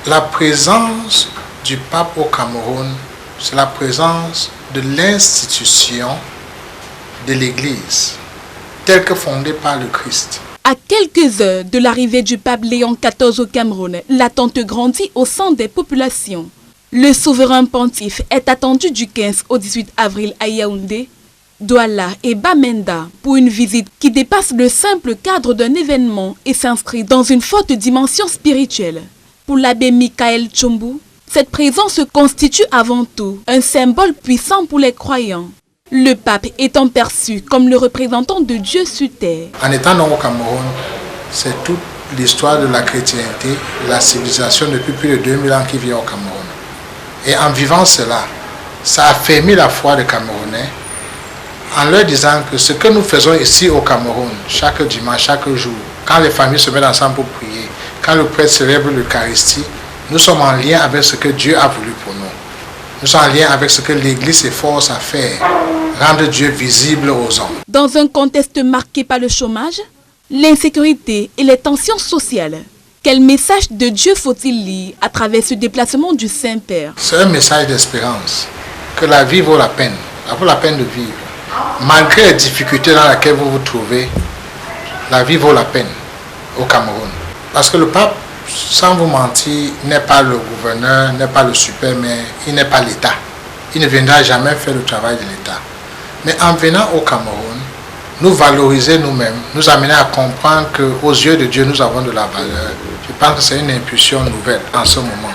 La présence du pape au Cameroun, c'est la présence de l'institution de l'Église, telle que fondée par le Christ. À quelques heures de l'arrivée du pape Léon XIV au Cameroun, l'attente grandit au sein des populations. Le souverain pontife est attendu du 15 au 18 avril à Yaoundé, Douala et Bamenda pour une visite qui dépasse le simple cadre d'un événement et s'inscrit dans une forte dimension spirituelle. Pour l'abbé Michael Tchombu, cette présence constitue avant tout un symbole puissant pour les croyants. Le pape étant perçu comme le représentant de Dieu sur terre. En étant au Cameroun, c'est toute l'histoire de la chrétienté, de la civilisation depuis plus de 2000 ans qui vit au Cameroun. Et en vivant cela, ça a affermi la foi des Camerounais en leur disant que ce que nous faisons ici au Cameroun, chaque dimanche, chaque jour, quand les familles se mettent ensemble pour prier, quand le prêtre célèbre l'Eucharistie, nous sommes en lien avec ce que Dieu a voulu pour nous. Nous sommes en lien avec ce que l'Église s'efforce à faire, rendre Dieu visible aux hommes. Dans un contexte marqué par le chômage, l'insécurité et les tensions sociales, quel message de Dieu faut-il lire à travers ce déplacement du Saint-Père? C'est un message d'espérance, que la vie vaut la peine de vivre. Malgré les difficultés dans lesquelles vous vous trouvez, la vie vaut la peine au Cameroun. Parce que le pape, sans vous mentir, n'est pas le gouverneur, n'est pas le super-maire, il n'est pas l'État. Il ne viendra jamais faire le travail de l'État. Mais en venant au Cameroun, nous valoriser nous-mêmes, nous amener à comprendre qu'aux yeux de Dieu, nous avons de la valeur. Je pense que c'est une impulsion nouvelle en ce moment,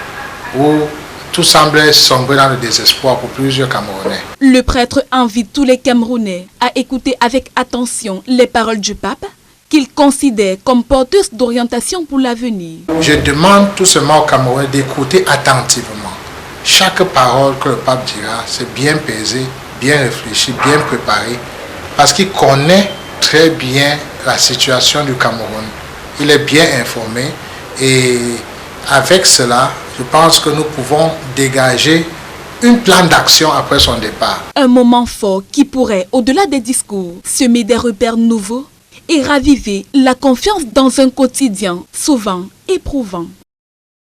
où tout semble sombrer dans le désespoir pour plusieurs Camerounais. Le prêtre invite tous les Camerounais à écouter avec attention les paroles du pape, qu'il considère comme porteuse d'orientation pour l'avenir. Je demande tout seulement aux Camerounais d'écouter attentivement. Chaque parole que le pape dira, c'est bien pesé, bien réfléchi, bien préparé, parce qu'il connaît très bien la situation du Cameroun. Il est bien informé et avec cela, je pense que nous pouvons dégager un plan d'action après son départ. Un moment fort qui pourrait, au-delà des discours, semer des repères nouveaux et raviver la confiance dans un quotidien souvent éprouvant.